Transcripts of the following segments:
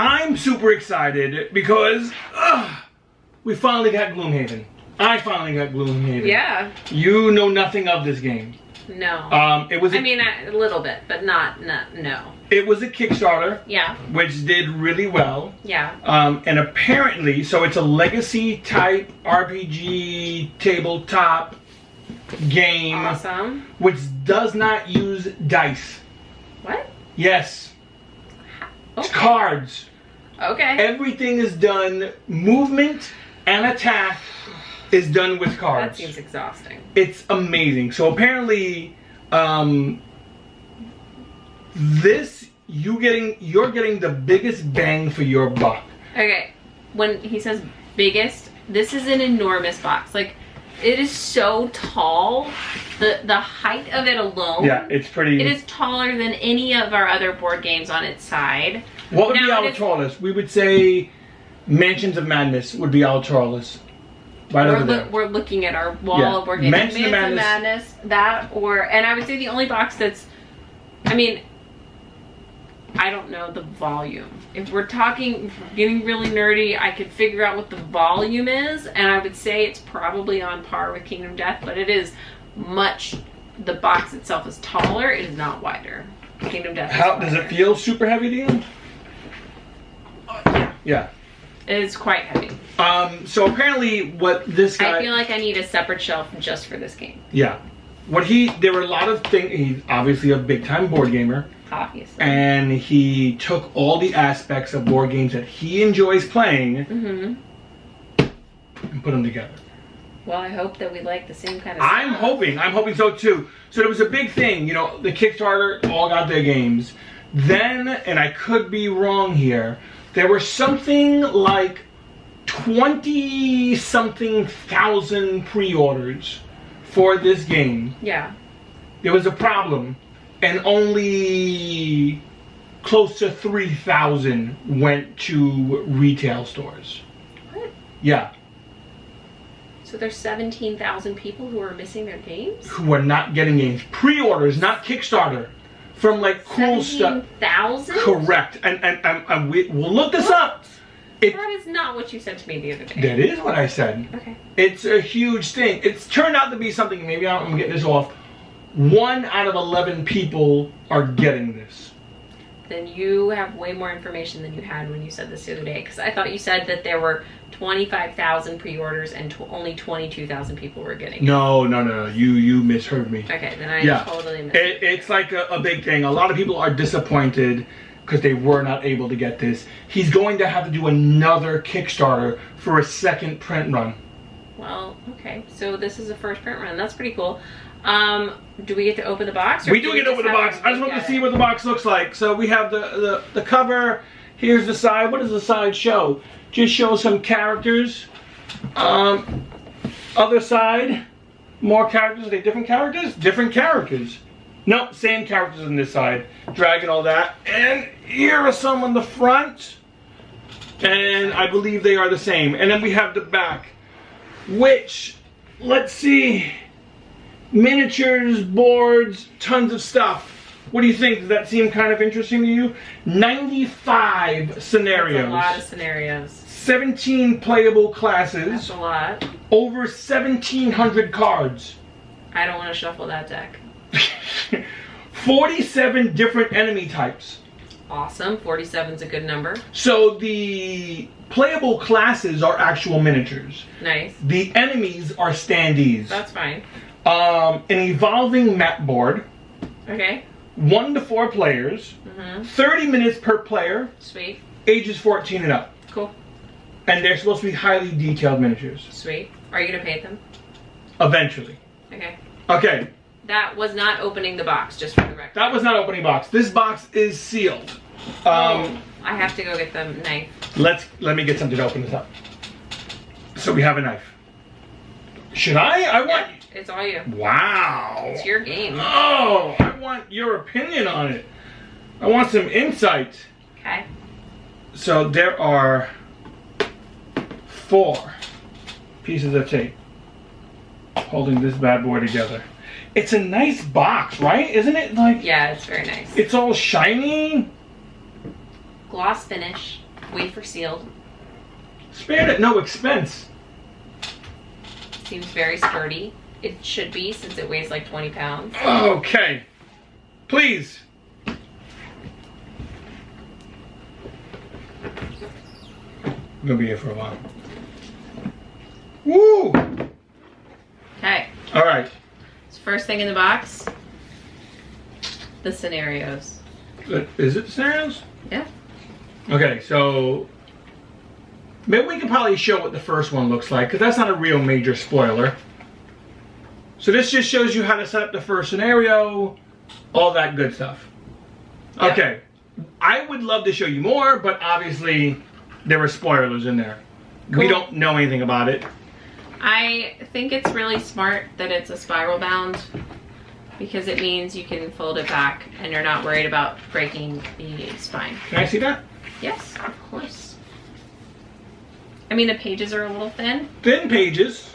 I'm super excited because we finally got Gloomhaven. I finally got Gloomhaven. Yeah. You know nothing of this game. No. It was. I mean, a little bit, but not no. It was a Kickstarter. Yeah. Which did really well. Yeah. And apparently, so it's a legacy type RPG tabletop game. Awesome. Which does not use dice. What? Yes. Okay. It's cards. Okay. Everything is done. Movement and attack is done with cards. That seems exhausting. It's amazing. So apparently, you're getting the biggest bang for your buck. Okay, when he says biggest, this is an enormous box. Like, it is so tall. The height of it alone. Yeah, it's pretty. It is taller than any of our other board games on its side. What would be our tallest? We would say Mansions of Madness would be our tallest. Right over there. We're looking at our wall of board games. Mansions of Madness, that, and I would say the only box that's, I mean, I don't know the volume. If we're talking, getting really nerdy, I could figure out what the volume is, and I would say it's probably on par with Kingdom Death, but it is much, the box itself is taller, it is not wider. Kingdom Death is wider. Does it feel super heavy to you? Yeah. It is quite heavy. So apparently what this guy... I feel like I need a separate shelf just for this game. Yeah. There were a lot of things, he's obviously a big time board gamer. Obviously. And he took all the aspects of board games that he enjoys playing and put them together. Well, I hope that we like the same kind of stuff. I'm hoping so too. So there was a big thing, you know, the Kickstarter all got their games. Then, and I could be wrong here, there were something like 20-something thousand pre-orders for this game. Yeah. There was a problem, and only close to 3,000 went to retail stores. What? Yeah. So there's 17,000 people who are missing their games? Who are not getting games. Pre-orders, not Kickstarter. From like cool stuff. 17,000? Correct. And we'll look this up. That is not what you said to me the other day. That is what I said. Okay. It's a huge thing. It's turned out to be something, maybe I'm getting this off. 1 out of 11 people are getting this. Then you have way more information than you had when you said this the other day. Because I thought you said that there were 25,000 pre-orders and only 22,000 people were getting it. No. You misheard me. Okay, then I totally missed it. It's like a big thing. A lot of people are disappointed because they were not able to get this. He's going to have to do another Kickstarter for a second print run. Well, okay. So this is a first print run. That's pretty cool. Do we get to open the box? We do get to open the box. I just want to see what the box looks like. So we have the cover. Here's the side. What does the side show? Just show some characters. Other side, more characters. Are they different characters? Different characters. Nope, same characters on this side. Dragon, all that. And here are some on the front. And I believe they are the same. And then we have the back. Which, let's see. Miniatures, boards, tons of stuff. What do you think? Does that seem kind of interesting to you? 95 scenarios. That's a lot of scenarios. 17 playable classes. That's a lot. Over 1,700 cards. I don't want to shuffle that deck. 47 different enemy types. Awesome. 47 is a good number. So the playable classes are actual miniatures. Nice. The enemies are standees. That's fine. An evolving map board. Okay. 1 to 4 players. 30 minutes per player. Sweet. Ages 14 and up. Cool. And they're supposed to be highly detailed miniatures. Sweet. Are you going to paint them? Eventually. Okay. Okay. That was not opening the box, just for the record. That was not opening box. This box is sealed. I have to go get the knife. Let me get something to open this up. So we have a knife. Should I want... Yeah, it's all you. Wow. It's your game. Oh, I want your opinion on it. I want some insight. Okay. So there are 4 pieces of tape holding this bad boy together. It's a nice box, right? Isn't it? Like, yeah, it's very nice. It's all shiny. Gloss finish. Wafer sealed. Spared at no expense. Seems very sturdy. It should be, since it weighs like 20 pounds. Okay. Please. I'm gonna be here for a while. Woo! Okay. All right. So first thing in the box, the scenarios. Is it the scenarios? Yeah. Okay, so maybe we can probably show what the first one looks like, because that's not a real major spoiler. So this just shows you how to set up the first scenario, all that good stuff. Yep. Okay, I would love to show you more, but obviously there were spoilers in there. Cool. We don't know anything about it. I think it's really smart that it's a spiral bound, because it means you can fold it back and you're not worried about breaking the spine. Can I see that? Yes, of course. I mean, the pages are a little thin. Thin pages.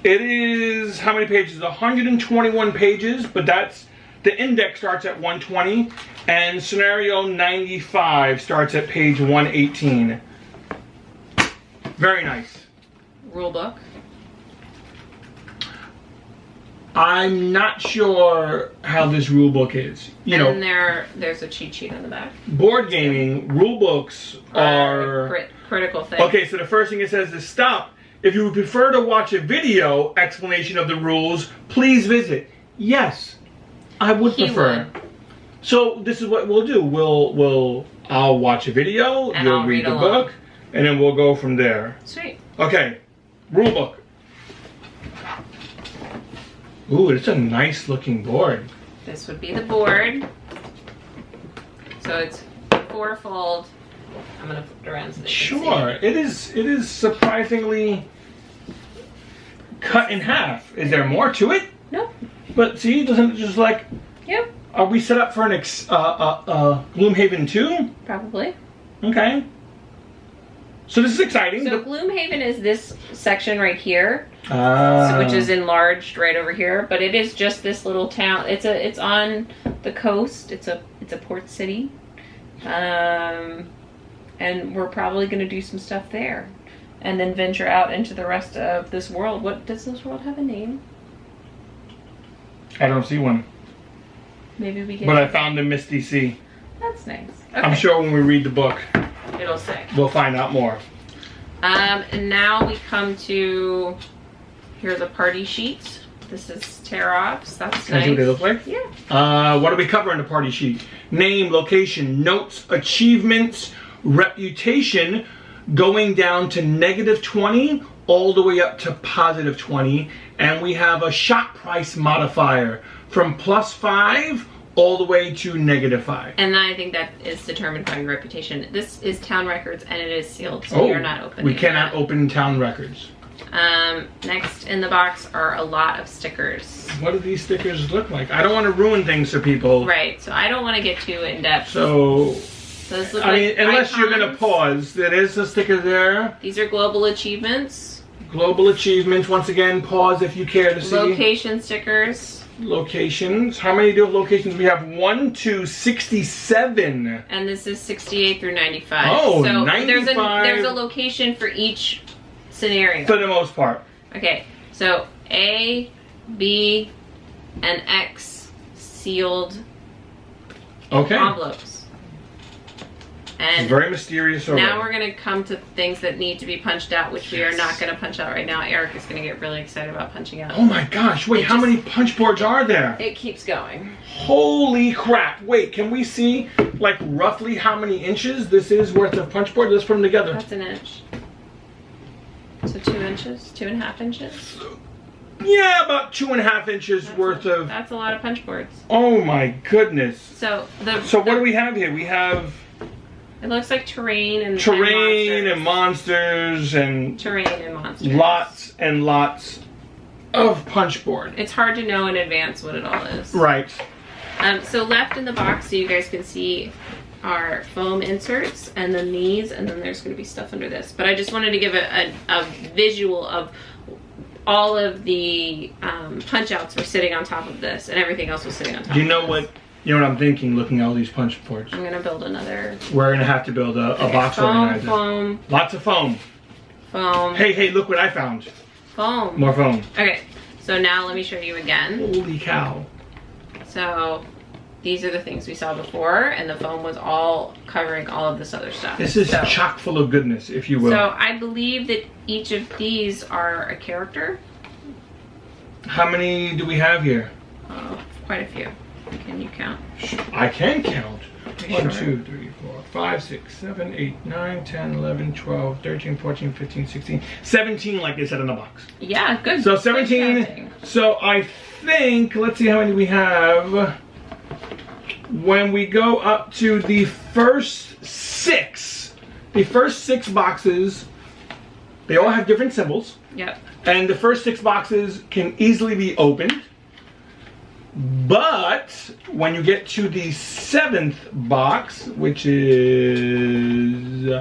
It is, how many pages? 121 pages, but that's, the index starts at 120, and scenario 95 starts at page 118. Very nice. Rule book. I'm not sure how this rule book is. You know, And there's a cheat sheet on the back. board gaming rule books are critical thing. okay. So the first thing it says is stop. If you would prefer to watch a video explanation of the rules, please visit. Yes, I would prefer. Would. So this is what we'll do. I'll watch a video. And You'll I'll read the along. book, and then we'll go from there. Sweet. Okay, rule book. Ooh, it's a nice looking board. This would be the board. So it's fourfold. I'm gonna flip it around so they can Sure, it is surprisingly cut in half. Is there more to it? see. Nope. But see, doesn't it just like, Yep. are we set up for an Gloomhaven 2? Probably. Okay. So this is exciting. So Gloomhaven is this section right here, Ah. which is enlarged right over here. But it is just this little town. It's on the coast. It's a port city, and we're probably going to do some stuff there, and then venture out into the rest of this world. What does this world have a name? I don't see one. Maybe we get. But I found the Misty Sea. That's nice. Okay. I'm sure when we read the book, It'll say. we'll find out more. And now we come to, here's a party sheet. This is tear-offs. That's Can I nice. see what they look like? Yeah. What do we cover in the party sheet? Name, location, notes, achievements, reputation, going down to -20 all the way up to +20. And we have a shop price modifier from +5 all the way to -5. And I think that is determined by your reputation. This is town records and it is sealed, so you're not opening we cannot that. open town records. Next in the box are a lot of stickers. What do these stickers look like? I don't want to ruin things for people. Right, so I don't want to get too in-depth. So, Those look I like mean, unless you're going to icons. pause, there is a sticker there. These are global achievements. Global achievements, once again, pause if you care to see. Location stickers. Locations. How many do locations? We have 1 to 67. And this is 68 through 95. Oh, so 95. There's a location for each scenario. For the most part. Okay, so A, B, and X sealed Okay. envelopes. And Very mysterious already. now we're going to come to things that need to be punched out, which we are not going to punch out right now. Eric is going to get really excited about punching out. Oh my gosh, wait, how many punch boards are there? It keeps going. Holy crap. Wait, can we see, like, roughly how many inches this is worth of punch board? Let's put them together. That's an inch. So 2 inches, 2.5 inches. Yeah, about 2.5 inches worth of... That's a lot of punch boards. Oh my goodness. So So what do we have here? We have It looks like terrain and terrain monsters. and monsters and Terrain and monsters. lots and lots of punch board. It's hard to know in advance what it all is. Right. So left in the box so you guys can see are foam inserts and then these, and then there's going to be stuff under this. But I just wanted to give a visual of all of the punch outs were sitting on top of this and everything else was sitting on top Do of you know this. what You know what I'm thinking, looking at all these punch boards? I'm gonna build another. We're gonna have to build a box organizer. Foam. Lots of foam. Foam. Hey, look what I found. Foam. More foam. Okay, so now let me show you again. Holy cow. So these are the things we saw before, and the foam was all covering all of this other stuff. This is chock full of goodness, if you will. So I believe that each of these are a character. How many do we have here? Oh, quite a few. Can you count? I can count. You 1, sure? 2, 3, 4, 5, 6, 7, 8, 9, 10, 11, 12, 13, 14, 15, 16, 17, like they said in the box. Yeah, good. So Good 17. counting. So I think, let's see how many we have. When we go up to the first 6 boxes, they all have different symbols. Yep. And the first 6 boxes can easily be opened. But when you get to the 7th box, which is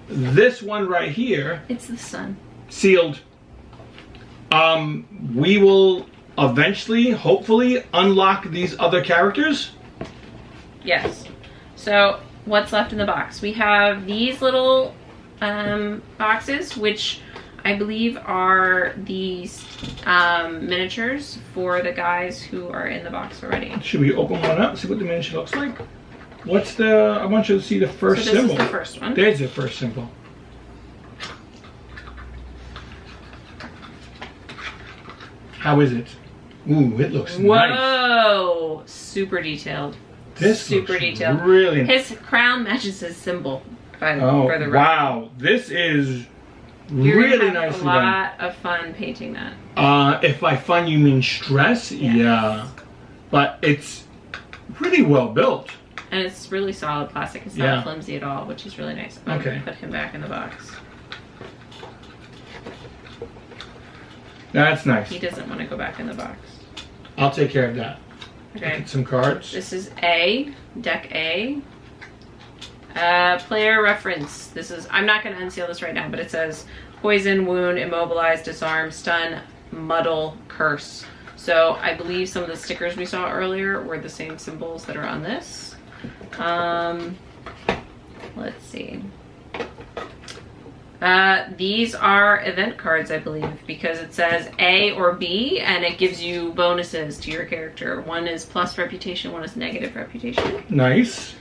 this one right here, It's the sun. sealed, we will eventually, hopefully, unlock these other characters. Yes. So what's left in the box? We have these little boxes, which I believe are these miniatures for the guys who are in the box already. Should we open one up, see what the miniature looks like? What's the, I want you to see the first So this symbol. is the first one. There's the first symbol. How is it? Ooh, it looks nice. Whoa! Super detailed. This Super looks detailed. really nice. His crown matches his symbol. For the record. Wow. This is You're really gonna have nicely a done. lot of fun painting that. If by fun you mean stress, yeah. But it's really well built. And it's really solid plastic. It's not flimsy at all, which is really nice. I'm Okay. gonna put him back in the box. That's nice. He doesn't want to go back in the box. I'll take care of that. Okay. Get some cards. This is A, deck A. Player reference. This is, I'm not going to unseal this right now, but it says poison, wound, immobilize, disarm, stun, muddle, curse. So I believe some of the stickers we saw earlier were the same symbols that are on this. Let's see. These are event cards, I believe, because it says A or B, and it gives you bonuses to your character. One is plus reputation, one is negative reputation. Nice.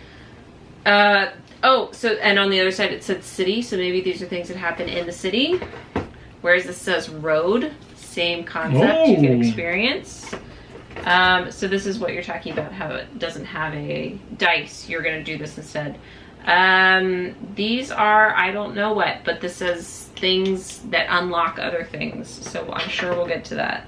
Oh, so, and on the other side it said city, so maybe these are things that happen in the city. Whereas this says road, same concept, you can experience. So this is what you're talking about, how it doesn't have a dice. You're going to do this instead. These are, I don't know what, but this says things that unlock other things. So I'm sure we'll get to that.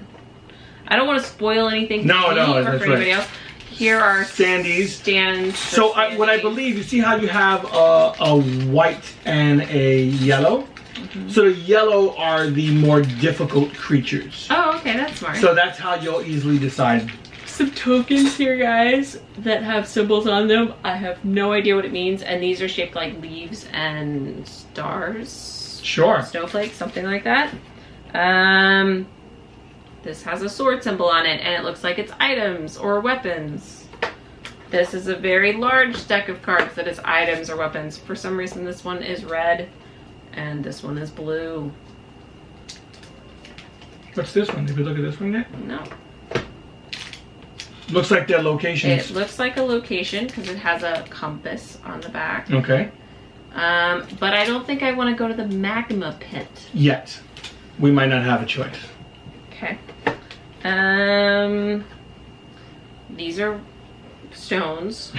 I don't want to spoil anything for me or for anybody else. Here are stands. So what I believe, you see how you have a white and a yellow? Mm-hmm. So the yellow are the more difficult creatures. Oh, okay, that's smart. So that's how you'll easily decide. Some tokens here, guys, that have symbols on them. I have no idea what it means, and these are shaped like leaves and stars. Sure. Snowflakes, something like that. This has a sword symbol on it, and it looks like it's items or weapons. This is a very large deck of cards that is items or weapons. For some reason, this one is red, and this one is blue. What's this one? Did we look at this one yet? No. Looks like their locations. It looks like a location because it has a compass on the back. Okay. But I don't think I want to go to the magma pit. Yet. We might not have a choice. Okay. These are stones.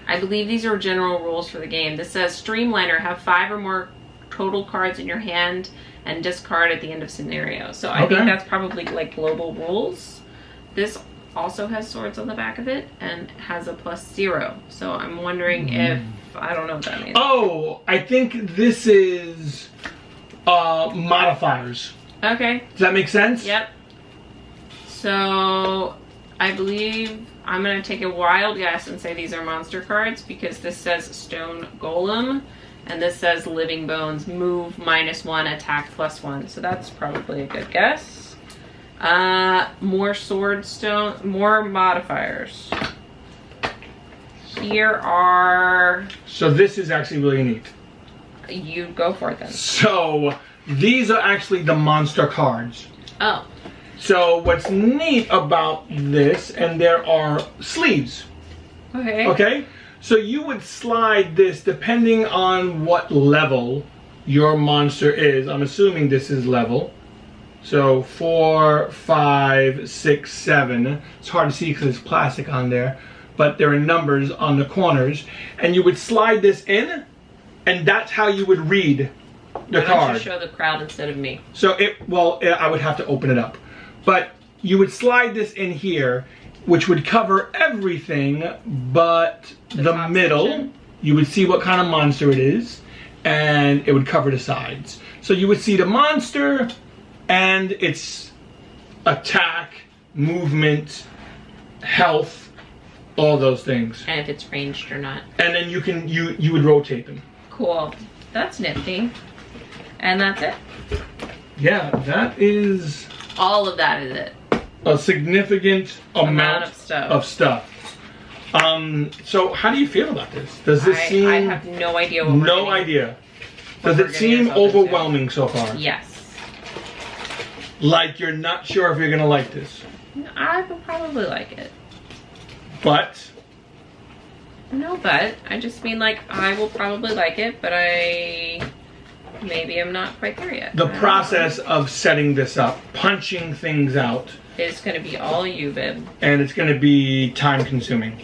I believe these are general rules for the game. This says Streamliner, have 5 or more total cards in your hand and discard at the end of scenario. So I think that's probably like global rules. This also has swords on the back of it and has a +0. So I'm wondering if, I don't know what that means. Oh, I think this is modifiers. Okay. Does that make sense? Yep. So I believe I'm going to take a wild guess and say these are monster cards because this says Stone Golem and this says Living Bones, move -1, attack +1. So that's probably a good guess. More sword stone, more modifiers. Here are... So this is actually really neat. You go for it then. So these are actually the monster cards. Oh. So what's neat about this, and there are sleeves. Okay. Okay? So you would slide this depending on what level your monster is. I'm assuming this is level. So 4, 5, 6, 7. It's hard to see because there's plastic on there. But there are numbers on the corners. And you would slide this in, and that's how you would read the card. Why don't you show the crowd instead of me? So I would have to open it up. But you would slide this in here, which would cover everything but the middle. Section. You would see what kind of monster it is, and it would cover the sides. So you would see the monster and its attack, movement, health, all those things. And if it's ranged or not. And then you would rotate them. Cool. That's nifty. And that's it? Yeah, that is... All of that is it. A significant amount of stuff. So how do you feel about this? Does this seem... I have no idea what we're No idea. Does it seem overwhelming so far? Yes. Like you're not sure if you're gonna like this? I will probably like it. But? No, but. I just mean like I will probably like it, but maybe I'm not quite there yet. The process of setting this up, punching things out. It's gonna be all you, babe. And it's gonna be time consuming.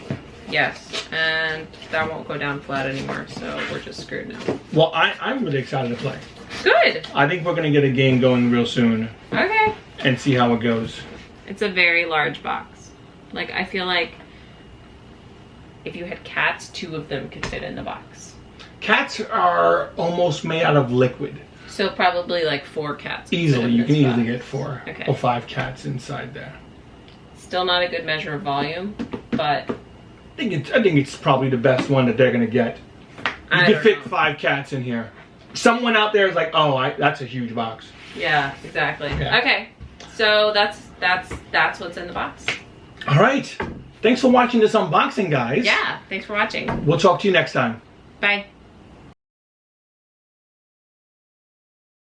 Yes, and that won't go down flat anymore, so we're just screwed now. Well, I'm really excited to play. Good! I think we're gonna get a game going real soon. Okay. And see how it goes. It's a very large box. Like, I feel like if you had cats, 2 of them could fit in the box. Cats are almost made out of liquid. So probably like 4 cats. Easily, you can easily get 4 okay. or 5 cats inside there. Still not a good measure of volume, but I think it's probably the best one that they're gonna get. You can fit 5 cats in here. Someone out there is like, oh, that's a huge box. Yeah, exactly. Yeah. Okay, so that's what's in the box. All right, thanks for watching this unboxing, guys. Yeah, thanks for watching. We'll talk to you next time. Bye.